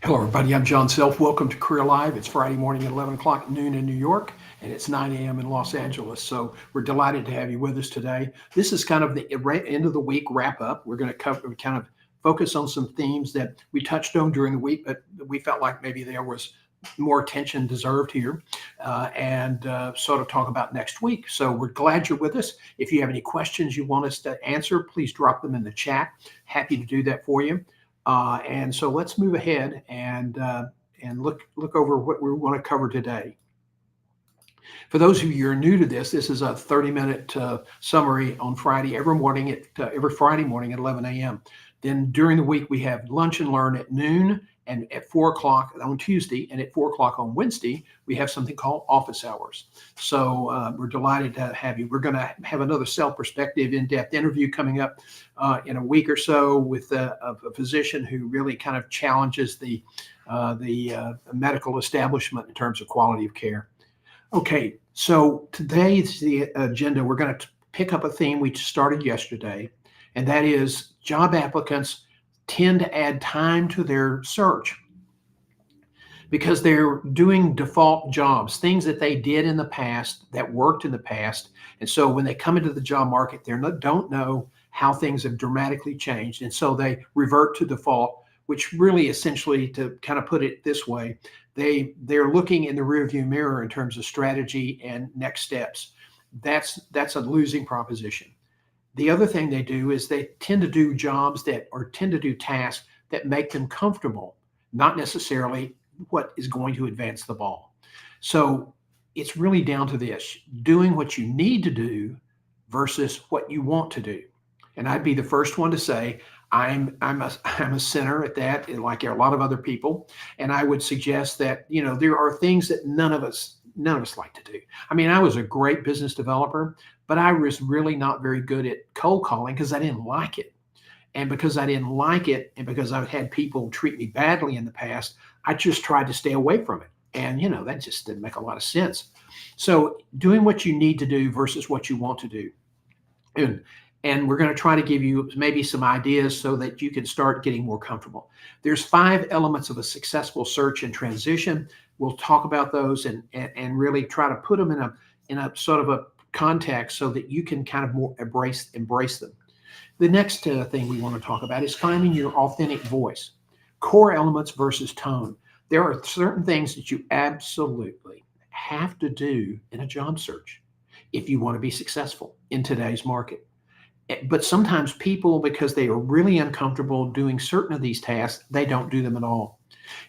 Hello, everybody. I'm John Self. Welcome to Career Live. It's Friday morning at 11 o'clock noon in New York, and it's 9 a.m. in Los Angeles. So we're delighted to have you with us today. This is kind of the end of the week wrap up. We're going to kind of focus on some themes that we touched on during the week, but we felt like maybe there was more attention deserved here and sort of talk about next week. So we're glad you're with us. If you have any questions you want us to answer, please drop them in the chat. Happy to do that for you. And so let's move ahead and look over what we want to cover today. For those of you who are new to this is a 30-minute summary on Friday every Friday morning at 11 a.m. Then during the week we have lunch and learn at noon and at 4 o'clock on Tuesday, and at 4 o'clock on Wednesday we have something called office hours. So we're delighted to have you. We're going to have another self-perspective in-depth interview coming up in a week or so with a physician who really kind of challenges the medical establishment in terms of quality of care. Okay, so today's the agenda. We're going to pick up a theme we started yesterday, and that is job applicants tend to add time to their search because they're doing default jobs, things that they did in the past that worked in the past. And so when they come into the job market, don't know how things have dramatically changed. And so they revert to default, which really essentially, to kind of put it this way, they're looking in the rearview mirror in terms of strategy and next steps. That's a losing proposition. The other thing they do is they tend to do tend to do tasks that make them comfortable, not necessarily what is going to advance the ball. So it's really down to this: doing what you need to do versus what you want to do. And I'd be the first one to say I'm a sinner at that, like a lot of other people. And I would suggest that there are things that none of us like to do. I mean, I was a great business developer, but I was really not very good at cold calling because I didn't like it. And because I didn't like it, and because I've had people treat me badly in the past, I just tried to stay away from it. And that just didn't make a lot of sense. So doing what you need to do versus what you want to do. And we're going to try to give you maybe some ideas so that you can start getting more comfortable. There's 5 elements of a successful search and transition. We'll talk about those and really try to put them in a sort of a context so that you can kind of more embrace them. The next thing we want to talk about is finding your authentic voice. Core elements versus tone. There are certain things that you absolutely have to do in a job search if you want to be successful in today's market. But sometimes people, because they are really uncomfortable doing certain of these tasks, they don't do them at all.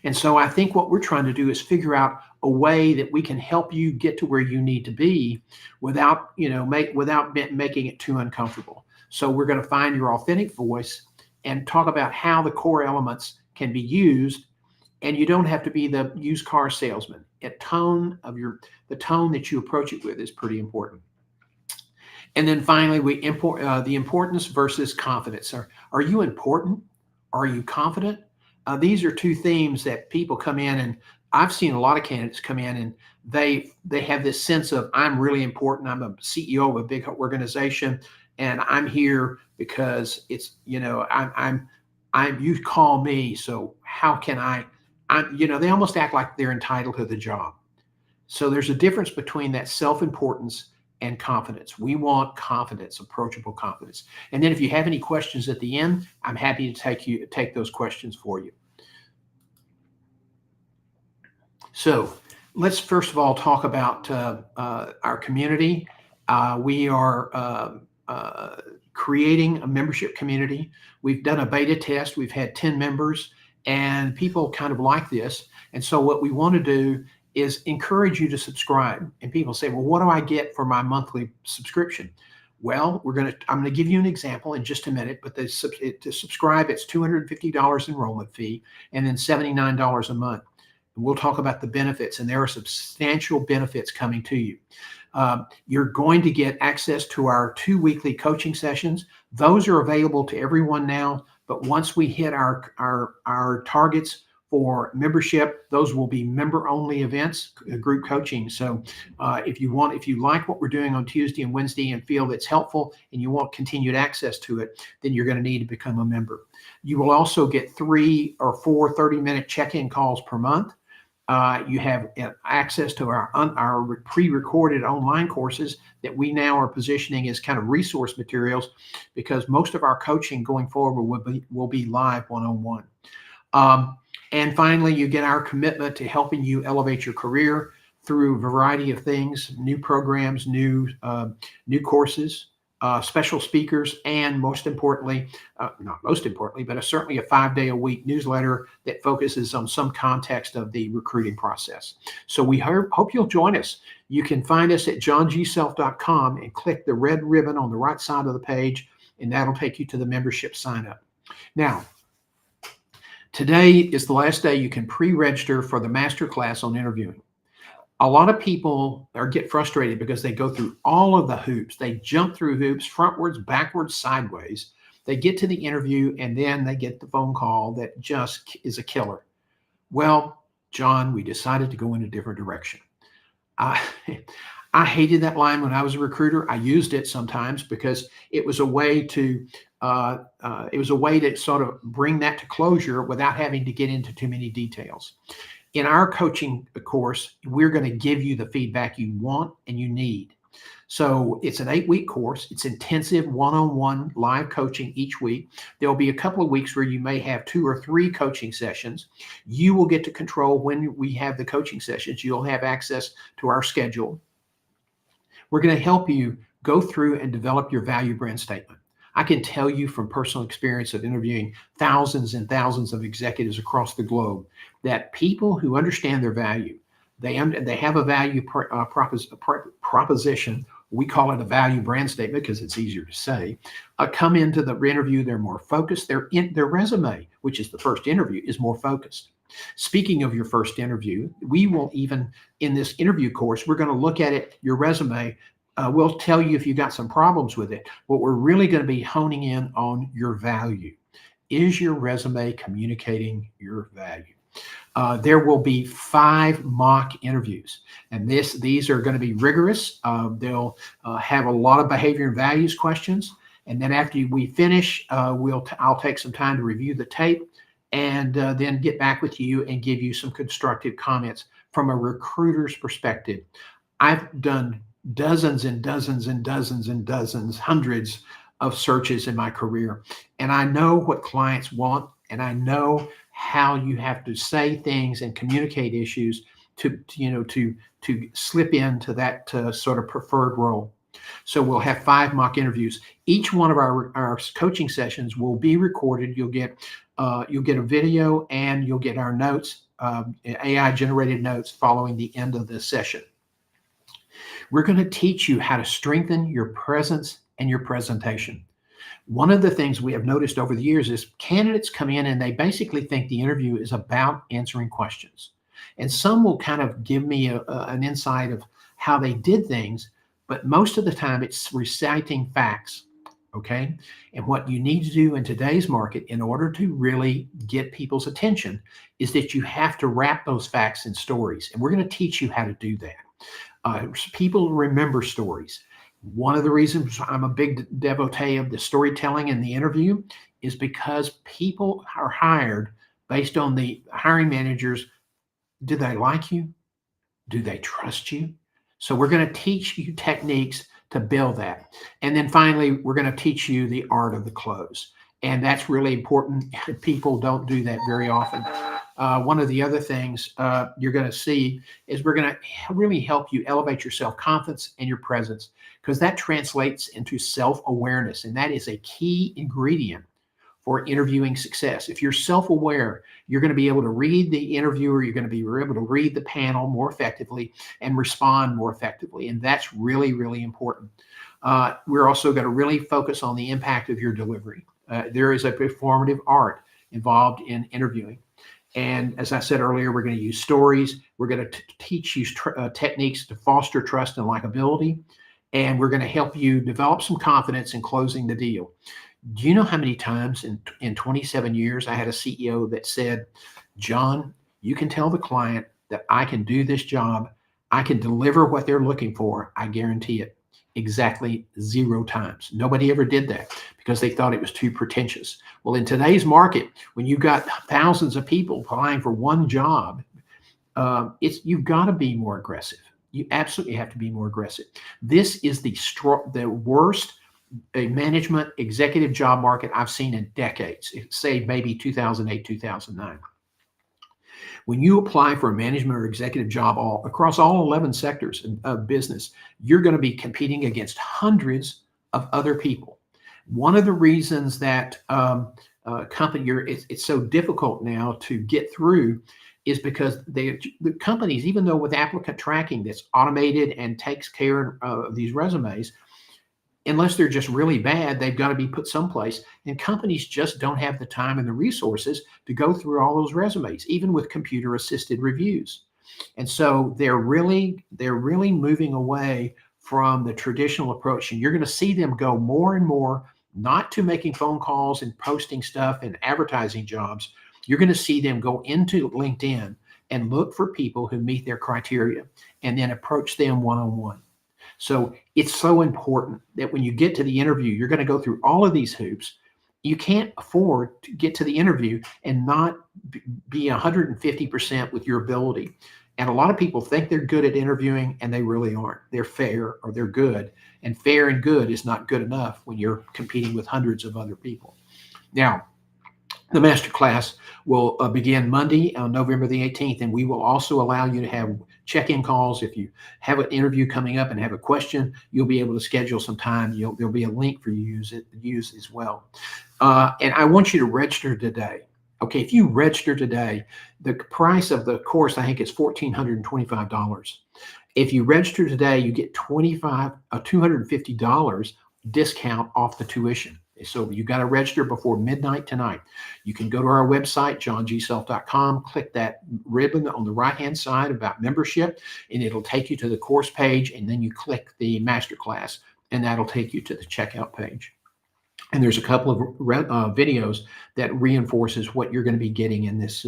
And so I think what we're trying to do is figure out a way that we can help you get to where you need to be without making it too uncomfortable. So we're going to find your authentic voice and talk about how the core elements can be used. And you don't have to be the used car salesman. The tone that you approach it with is pretty important. And then finally, we import the importance versus confidence. Are you important? Are you confident? These are 2 themes that people come in, and I've seen a lot of candidates come in and they have this sense of, I'm really important. I'm a CEO of a big organization, and I'm here because it's you call me, so how can they almost act like they're entitled to the job. So there's a difference between that self-importance and confidence. We want confidence, approachable confidence. And then if you have any questions at the end, I'm happy to take those questions for you. So let's first of all talk about our community. We are creating a membership community. We've done a beta test. We've had 10 members, and people kind of like this. And so what we want to do is encourage you to subscribe. And people say, well, what do I get for my monthly subscription? Well, I'm going to give you an example in just a minute, but to subscribe, it's $250 enrollment fee and then $79 a month. And we'll talk about the benefits, and there are substantial benefits coming to you. You're going to get access to our 2 weekly coaching sessions. Those are available to everyone now, but once we hit our targets For membership, those will be member-only events, group coaching. So if you like what we're doing on Tuesday and Wednesday and feel that's helpful and you want continued access to it, then you're going to need to become a member. You will also get 3 or 4 30-minute check-in calls per month. You have access to our pre-recorded online courses that we now are positioning as kind of resource materials, because most of our coaching going forward will be live one-on-one. And finally, you get our commitment to helping you elevate your career through a variety of things: new programs, new courses, special speakers, and most importantly, not most importantly, but certainly a 5-day-a-week newsletter that focuses on some context of the recruiting process. So we hope you'll join us. You can find us at johngself.com and click the red ribbon on the right side of the page, and that'll take you to the membership sign up. Now, today is the last day you can pre-register for the masterclass on interviewing. A lot of people get frustrated because they go through all of the hoops. They jump through hoops, frontwards, backwards, sideways. They get to the interview, and then they get the phone call that just is a killer. Well, John, we decided to go in a different direction. I hated that line when I was a recruiter. I used it sometimes because it was a way to sort of bring that to closure without having to get into too many details. In our coaching course, we're going to give you the feedback you want and you need. So it's an 8-week course. It's intensive one-on-one live coaching each week. There'll be a couple of weeks where you may have 2 or 3 coaching sessions. You will get to control when we have the coaching sessions. You'll have access to our schedule. We're going to help you go through and develop your value brand statement. I can tell you from personal experience of interviewing thousands and thousands of executives across the globe that people who understand their value, they have a value proposition. We call it a value brand statement because it's easier to say. Come into the interview, they're more focused. Their resume, which is the first interview, is more focused. Speaking of your first interview, we will even, in this interview course, we're going to look at it, your resume. We'll tell you if you got some problems with it, but we're really going to be honing in on your value. Is your resume communicating your value? There will be 5 mock interviews, and these are going to be rigorous. They'll have a lot of behavior and values questions, and then after we finish, I'll take some time to review the tape and then get back with you and give you some constructive comments from a recruiter's perspective. I've done dozens and dozens and dozens and dozens, hundreds of searches in my career. And I know what clients want, and I know how you have to say things and communicate issues to slip into that sort of preferred role. So we'll have 5 mock interviews. Each one of our coaching sessions will be recorded. You'll get a video, and you'll get our notes, AI generated notes following the end of the session. We're going to teach you how to strengthen your presence and your presentation. One of the things we have noticed over the years is candidates come in and they basically think the interview is about answering questions. And some will kind of give me an insight of how they did things, but most of the time it's reciting facts, okay? And what you need to do in today's market in order to really get people's attention is that you have to wrap those facts in stories. And we're going to teach you how to do that. People remember stories. One of the reasons I'm a big devotee of the storytelling in the interview is because people are hired based on the hiring managers. Do they like you? Do they trust you? So we're going to teach you techniques to build that. And then finally, we're going to teach you the art of the close. And that's really important. People don't do that very often. One of the other things you're going to see is we're going to really help you elevate your self-confidence and your presence, because that translates into self-awareness. And that is a key ingredient for interviewing success. If you're self-aware, you're going to be able to read the interviewer, you're going to be able to read the panel more effectively and respond more effectively. And that's really, really important. We're also going to really focus on the impact of your delivery. There is a performative art involved in interviewing. And as I said earlier, we're going to use stories. We're going to teach you techniques to foster trust and likability. And we're going to help you develop some confidence in closing the deal. Do you know how many times in 27 years I had a CEO that said, John, you can tell the client that I can do this job. I can deliver what they're looking for. I guarantee it. Exactly 0 times. Nobody ever did that because they thought it was too pretentious. Well, in today's market, when you've got thousands of people applying for one job, you've got to be more aggressive. You absolutely have to be more aggressive. This is the worst management executive job market I've seen in decades. Say maybe 2008, 2009. When you apply for a management or executive job across all 11 sectors of business, you're going to be competing against hundreds of other people. One of the reasons that it's so difficult now to get through is because the companies, even though with applicant tracking that's automated and takes care of these resumes, unless they're just really bad, they've got to be put someplace. And companies just don't have the time and the resources to go through all those resumes, even with computer assisted reviews. And so they're really moving away from the traditional approach. And you're going to see them go more and more, not to making phone calls and posting stuff and advertising jobs. You're going to see them go into LinkedIn and look for people who meet their criteria and then approach them one-on-one. So it's so important that when you get to the interview, you're going to go through all of these hoops. You can't afford to get to the interview and not be 150% with your ability. And a lot of people think they're good at interviewing, and they really aren't. They're fair or they're good. And fair and good is not good enough when you're competing with hundreds of other people. Now, the masterclass will begin Monday on November the 18th, and we will also allow you to have check-in calls. If you have an interview coming up and have a question, you'll be able to schedule some time. There'll be a link for you to use as well. And I want you to register today. Okay, if you register today, the price of the course, I think, is $1,425. If you register today, you get $250 discount off the tuition. So you got to register before midnight tonight. You can go to our website, johngself.com, click that ribbon on the right-hand side about membership, and it'll take you to the course page, and then you click the masterclass, and that'll take you to the checkout page. And there's a couple of videos that reinforces what you're going to be getting in this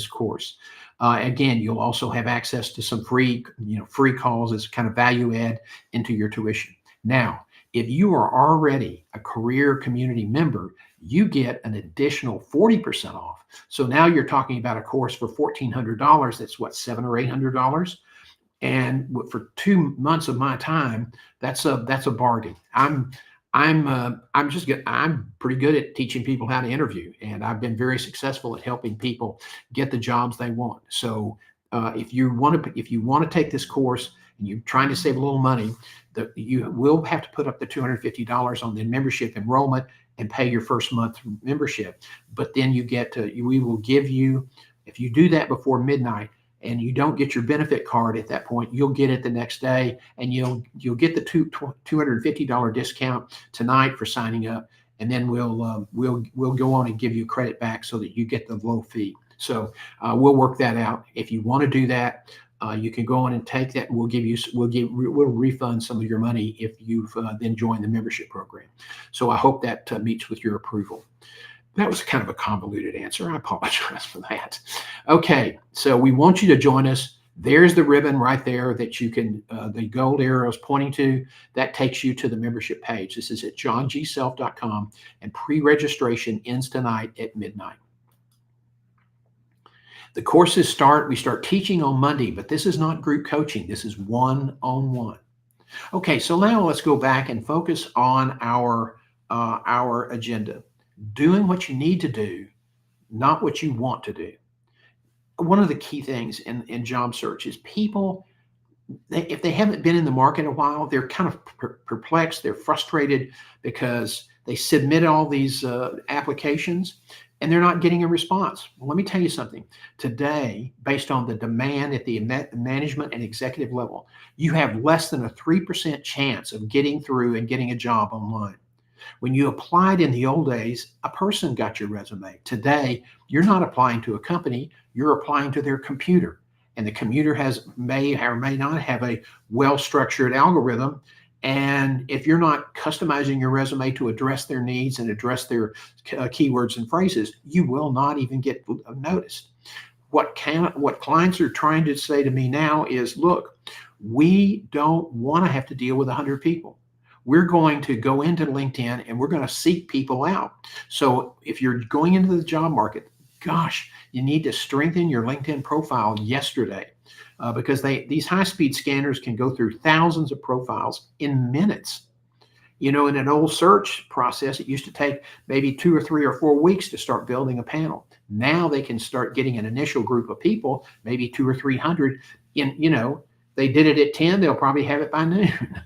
course. Again, you'll also have access to some free calls as kind of value add into your tuition. Now, if you are already a Career Community member, you get an additional 40% off. So now you're talking about a course for $1,400. That's what, $700 or $800? And for 2 months of my time, that's a bargain. I'm pretty good at teaching people how to interview, and I've been very successful at helping people get the jobs they want. So if you want to take this course and you're trying to save a little money, you will have to put up the $250 on the membership enrollment and pay your first month membership. But then we will give you, if you do that before midnight and you don't get your benefit card at that point, you'll get it the next day, and you'll get the $250 discount tonight for signing up, and then we'll go on and give you credit back so that you get the low fee. So we'll work that out. If you want to do that, you can go on and take that, and we'll refund some of your money if you've then joined the membership program. So I hope that meets with your approval. That was kind of a convoluted answer. I apologize for that. Okay, so we want you to join us. There's the ribbon right there that you can, the gold arrow is pointing to. That takes you to the membership page. This is at johngself.com, and pre-registration ends tonight at midnight. The courses we start teaching on Monday, but this is not group coaching. This is one-on-one. Okay, so now let's go back and focus on our agenda. Doing what you need to do, not what you want to do. One of the key things in job search is people, if they haven't been in the market a while, they're kind of perplexed, they're frustrated because they submit all these applications and they're not getting a response. Well, let me tell you something. Today, based on the demand at the management and executive level, you have less than a 3% chance of getting through and getting a job online. When you applied in the old days, a person got your resume. Today, you're not applying to a company, you're applying to their computer. And the computer may or may not have a well-structured algorithm, And if you're not customizing your resume to address their needs and address their keywords and phrases, you will not even get noticed. What clients are trying to say to me now is, look, we don't want to have to deal with 100 people. We're going to go into LinkedIn and we're going to seek people out. So if you're going into the job market, gosh, you need to strengthen your LinkedIn profile yesterday, because these high-speed scanners can go through thousands of profiles in minutes. In an old search process, it used to take maybe 2 or 3 or 4 weeks to start building a panel. Now they can start getting an initial group of people, maybe 200 or 300. They did it at 10, they'll probably have it by noon.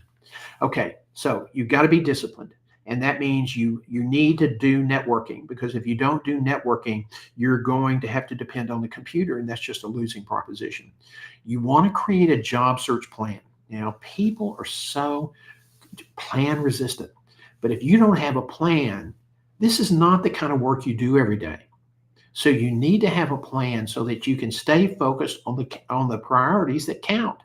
Okay, so you've got to be disciplined. And that means you need to do networking, because if you don't do networking, you're going to have to depend on the computer, and that's just a losing proposition. You want to create a job search plan. People are so plan resistant. But if you don't have a plan, this is not the kind of work you do every day. So you need to have a plan so that you can stay focused on the priorities that count.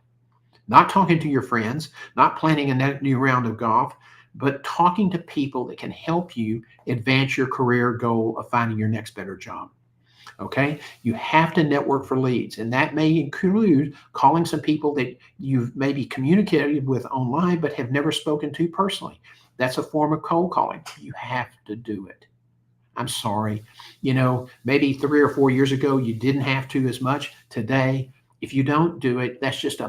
Not talking to your friends, not planning a new round of golf, but talking to people that can help you advance your career goal of finding your next better job. Okay, you have to network for leads, and that may include calling some people that you've maybe communicated with online but have never spoken to personally. That's a form of cold calling. You have to do it. I'm sorry. Maybe 3 or 4 years ago you didn't have to as much. Today, if you don't do it, that's just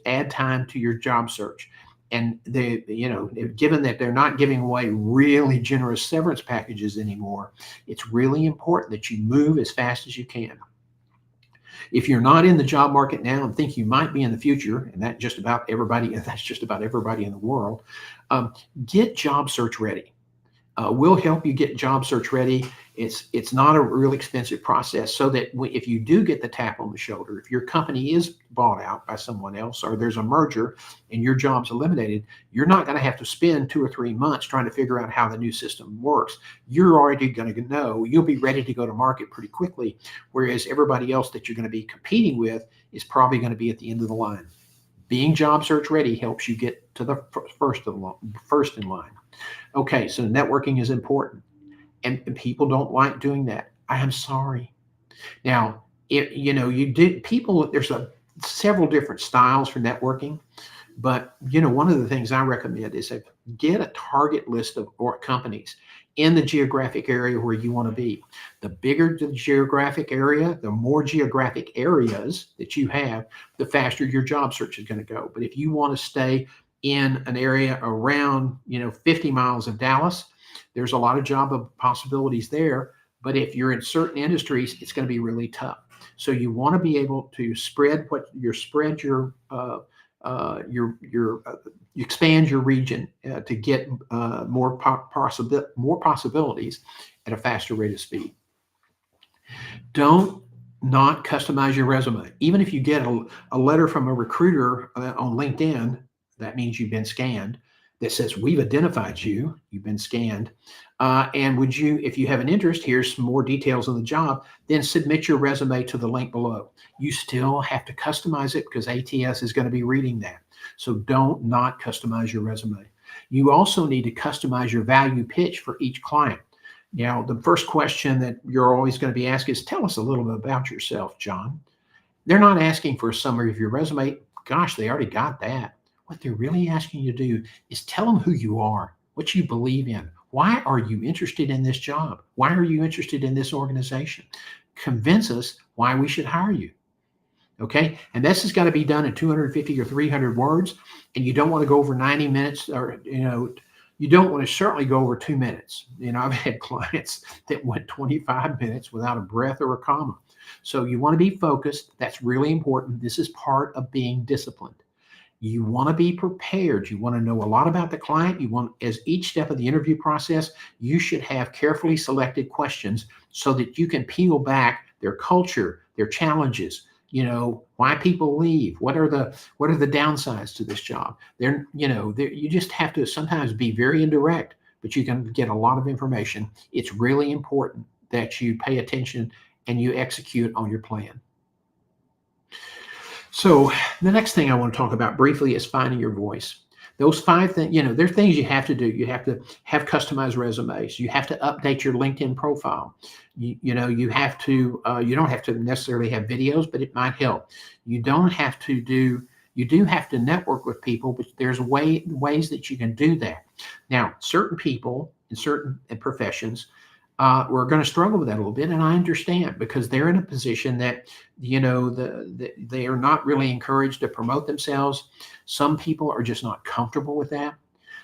add time to your job search. And given that they're not giving away really generous severance packages anymore, it's really important that you move as fast as you can. If you're not in the job market now and think you might be in the future, and that's just about everybody in the world, get job search ready. We'll help you get job search ready. It's not a real expensive process, so that if you do get the tap on the shoulder, if your company is bought out by someone else, or there's a merger and your job's eliminated, you're not going to have to spend 2 or 3 months trying to figure out how the new system works. You're already going to know. You'll be ready to go to market pretty quickly, whereas everybody else that you're going to be competing with is probably going to be at the end of the line. Being job search ready helps you get to the first in line. Okay, so networking is important, and people don't like doing that. I am sorry. Now, there's several different styles for networking, but one of the things I recommend is get a target list of companies in the geographic area where you want to be. The bigger the geographic area, the more geographic areas that you have, the faster your job search is going to go. But if you want to stay in an area around 50 miles of Dallas, there's a lot of job possibilities there. But if you're in certain industries, it's going to be really tough. So you want to be able to expand your region to get more possibilities at a faster rate of speed. Don't not customize your resume. Even if you get a letter from a recruiter on LinkedIn, that means you've been scanned, that says, we've identified you, you've been scanned. And if you have an interest, here's some more details on the job, then submit your resume to the link below. You still have to customize it because ATS is going to be reading that. So don't not customize your resume. You also need to customize your value pitch for each client. Now, the first question that you're always going to be asked is, tell us a little bit about yourself, John. They're not asking for a summary of your resume. Gosh, they already got that. What they're really asking you to do is tell them who you are, what you believe in. Why are you interested in this job? Why are you interested in this organization? Convince us why we should hire you. Okay, and this has got to be done in 250 or 300 words, and you don't want to go over 90 minutes, or you don't want to certainly go over 2 minutes. I've had clients that went 25 minutes without a breath or a comma. So you want to be focused. That's really important. This is part of being disciplined. You want to be prepared. You want to know a lot about the client. As each step of the interview process, you should have carefully selected questions so that you can peel back their culture, their challenges, why people leave, what are the downsides to this job. You just have to sometimes be very indirect, but you can get a lot of information. It's really important that you pay attention and you execute on your plan. So the next thing I want to talk about briefly is finding your voice. Those 5 things, there's things you have to do. You have to have customized resumes. You have to update your LinkedIn profile. You have to, you don't have to necessarily have videos, but it might help. You don't have to do, you do have to network with people, but there's ways that you can do that. Now, certain people in certain professions, we're going to struggle with that a little bit, and I understand because they're in a position that they are not really encouraged to promote themselves. Some people are just not comfortable with that.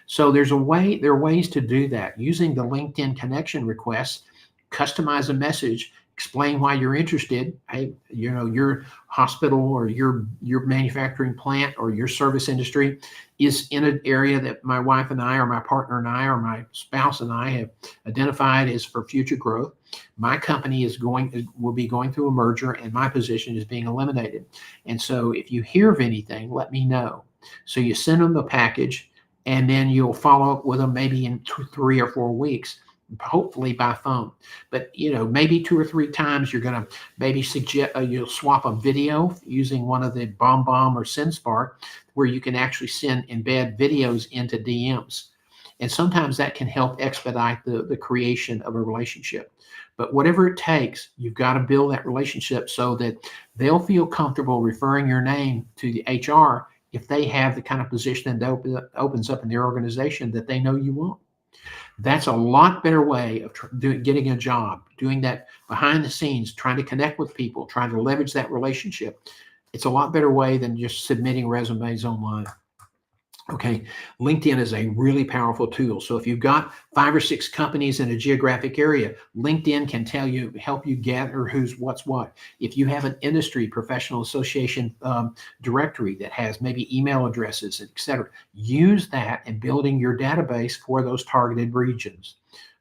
So there are ways to do that using the LinkedIn connection requests. Customize a message, explain why you're interested. Hey, your hospital or your manufacturing plant or your service industry is in an area that my wife and I, or my partner and I, or my spouse and I have identified as for future growth. My company will be going through a merger, and my position is being eliminated. And so if you hear of anything, let me know. So you send them a package, and then you'll follow up with them maybe in 3 or 4 weeks, hopefully by phone. But maybe 2 or 3 times you're going to maybe suggest you'll swap a video using one of the BombBomb or SendSpark, where you can actually embed videos into DMs. And sometimes that can help expedite the creation of a relationship. But whatever it takes, you've got to build that relationship so that they'll feel comfortable referring your name to the HR if they have the kind of position that opens up in their organization that they know you want. That's a lot better way of getting a job, doing that behind the scenes, trying to connect with people, trying to leverage that relationship. It's a lot better way than just submitting resumes online. Okay, LinkedIn is a really powerful tool. So if you've got 5 or 6 companies in a geographic area, LinkedIn can help you gather who's what's what. If you have an industry professional association directory that has maybe email addresses, etc., use that in building your database for those targeted regions.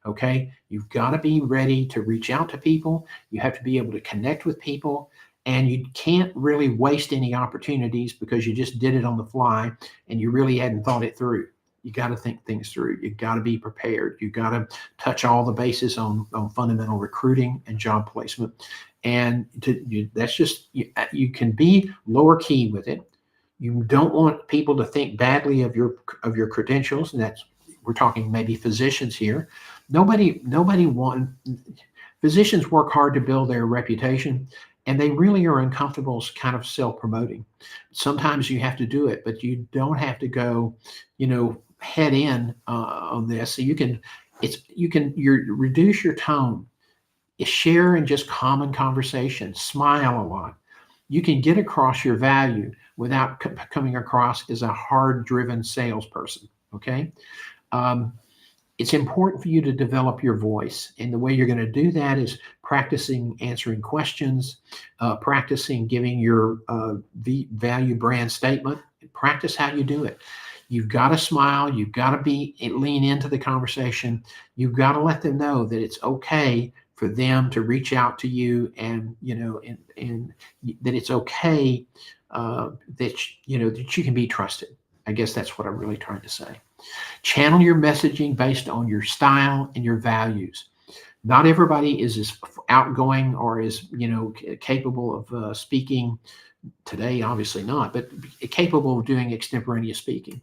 Okay, you've got to be ready to reach out to people. You have to be able to connect with people. And you can't really waste any opportunities because you just did it on the fly and you really hadn't thought it through. You got to think things through. You got to be prepared. You got to touch all the bases on fundamental recruiting and job placement. And that's just, you can be lower key with it. You don't want people to think badly of your credentials. And we're talking maybe physicians here. Physicians work hard to build their reputation, and they really are uncomfortable kind of self-promoting. Sometimes you have to do it, but you don't have to go, head in on this. So you can reduce your tone, share in just common conversation, smile a lot. You can get across your value without coming across as a hard-driven salesperson. Okay. It's important for you to develop your voice. And the way you're going to do that is practicing answering questions, practicing giving your value brand statement. Practice how you do it. You've got to smile. You've got to lean into the conversation. You've got to let them know that it's okay for them to reach out to you, and and that it's okay that you can be trusted. I guess that's what I'm really trying to say. Channel your messaging based on your style and your values. Not everybody is as outgoing or as capable of speaking today, obviously not, but capable of doing extemporaneous speaking.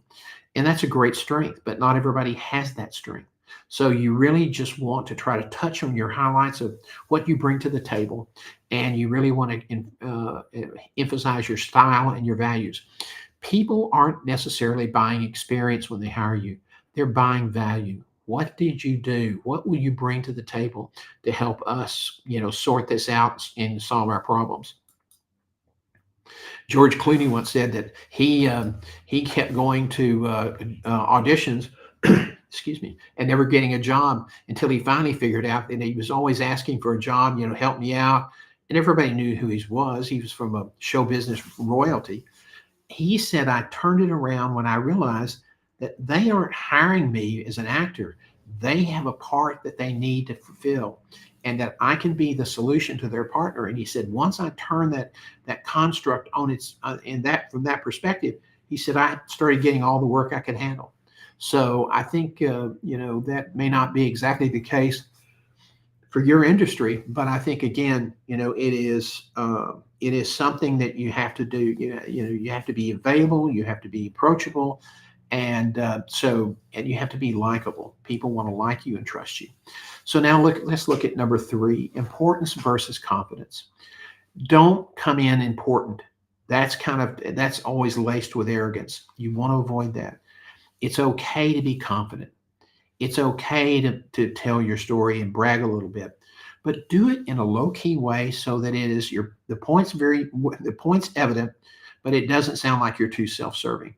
And that's a great strength, but not everybody has that strength. So you really just want to try to touch on your highlights of what you bring to the table, and you really want to emphasize your style and your values. People aren't necessarily buying experience when they hire you. They're buying value. What did you do? What will you bring to the table to help us, sort this out and solve our problems? George Clooney once said that he kept going to auditions, excuse me, and never getting a job until he finally figured out that he was always asking for a job, help me out. And everybody knew who he was. He was from a show business royalty. He said, I turned it around when I realized that they aren't hiring me as an actor. They have a part that they need to fulfill, and that I can be the solution to their partner. And he said, once I turned that construct on its from that perspective, he said, I started getting all the work I could handle. So I think that may not be exactly the case for your industry, but I think again, it is something that you have to do. You have to be available, you have to be approachable, And and you have to be likable. People want to like you and trust you. So now let's look at number 3, importance versus confidence. Don't come in important. That's always laced with arrogance. You want to avoid that. It's okay to be confident. It's okay to tell your story and brag a little bit, but do it in a low key way so that it is the point's evident, but it doesn't sound like you're too self serving.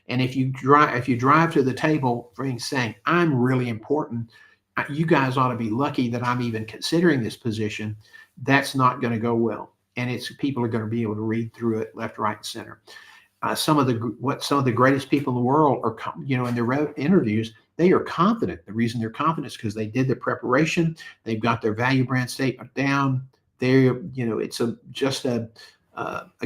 And if you drive to the table saying I'm really important, you guys ought to be lucky that I'm even considering this position. That's not going to go well, and it's people are going to be able to read through it left, right, and center. Some of the greatest people in the world are, in their interviews, they are confident. The reason they're confident is because they did the preparation. They've got their value brand statement down. It's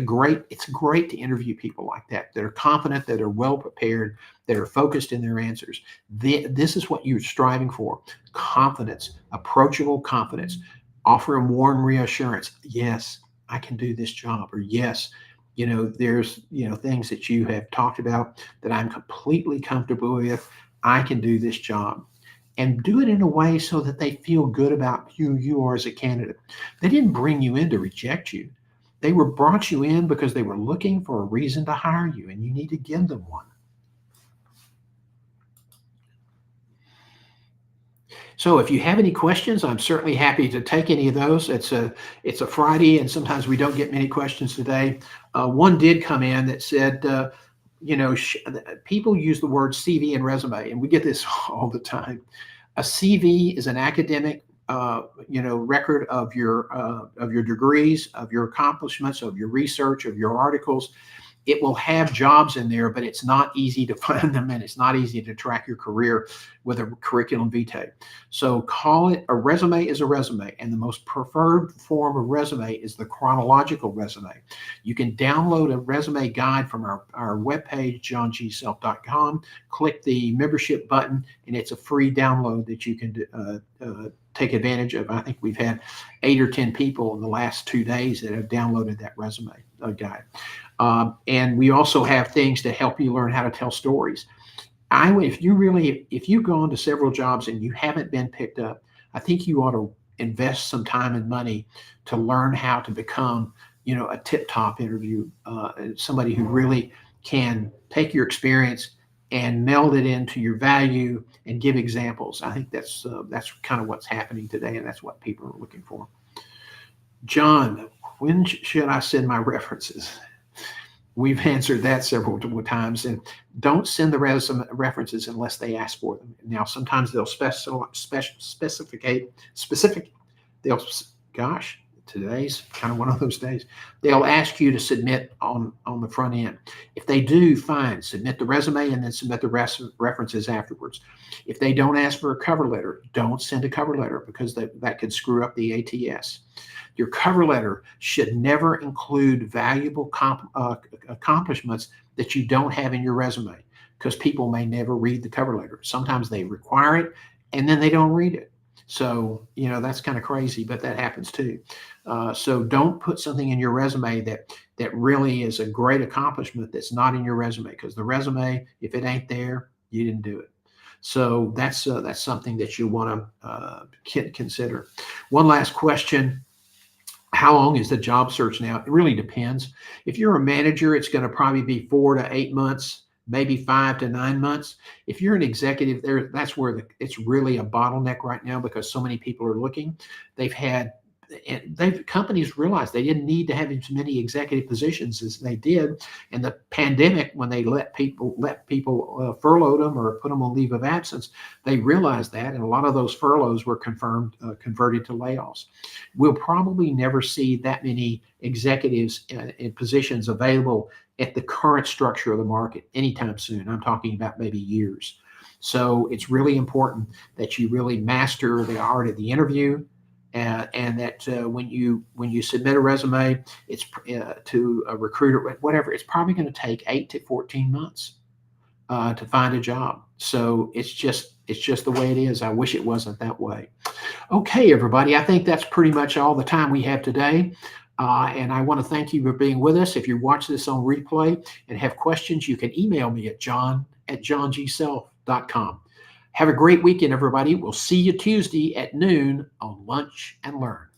great to interview people like that are confident, that are well prepared, that are focused in their answers. This is what you're striving for: confidence, approachable confidence. Offer them warm reassurance. Yes, I can do this job, or yes, there's things that you have talked about that I'm completely comfortable with. I can do this job. And do it in a way so that they feel good about who you are as a candidate. They didn't bring you in to reject you. They brought you in because they were looking for a reason to hire you, and you need to give them one. So if you have any questions, I'm certainly happy to take any of those. It's a Friday, and sometimes we don't get many questions today. One did come in that said, people use the word CV and resume, and we get this all the time. A CV is an academic, record of your degrees, of your accomplishments, of your research, of your articles. It will have jobs in there, but it's not easy to find them, and it's not easy to track your career with a curriculum vitae. So call it a resume is a resume, and the most preferred form of resume is the chronological resume. You can download a resume guide from our webpage, johngself.com. Click the membership button, and it's a free download that you can take advantage of. I think we've had 8 or 10 people in the last 2 days that have downloaded that resume guide. And we also have things to help you learn how to tell stories. If you've gone to several jobs and you haven't been picked up, I think you ought to invest some time and money to learn how to become, a tip-top interview, somebody who really can take your experience and meld it into your value and give examples. I think that's kind of what's happening today, and that's what people are looking for. John, when should I send my references? We've answered that several times, and don't send the references unless they ask for them. Now, sometimes they'll today's kind of one of those days. They'll ask you to submit on the front end. If they do, fine, submit the resume and then submit the references afterwards. If they don't ask for a cover letter, don't send a cover letter, because that could screw up the ATS. Your cover letter should never include valuable accomplishments that you don't have in your resume, because people may never read the cover letter. Sometimes they require it and then they don't read it. So, that's kind of crazy, but that happens too. So don't put something in your resume that really is a great accomplishment that's not in your resume, because the resume, if it ain't there, you didn't do it. So that's something that you want to consider. One last question. How long is the job search now? It really depends. If you're a manager, it's going to probably be 4 to 8 months, maybe 5 to 9 months. If you're an executive, that's where it's really a bottleneck right now, because so many people are looking. Companies realized they didn't need to have as many executive positions as they did. And the pandemic, when they let people furloughed them or put them on leave of absence, they realized that, and a lot of those furloughs were converted to layoffs. We'll probably never see that many executives in positions available at the current structure of the market anytime soon. I'm talking about maybe years. So it's really important that you really master the art of the interview. And that when you submit a resume, it's to a recruiter, whatever, it's probably going to take 8 to 14 months to find a job. So it's just the way it is. I wish it wasn't that way. Okay, everybody, I think that's pretty much all the time we have today. And I want to thank you for being with us. If you watch this on replay and have questions, you can email me at john johnself.com. Have a great weekend, everybody. We'll see you Tuesday at noon on Lunch and Learn.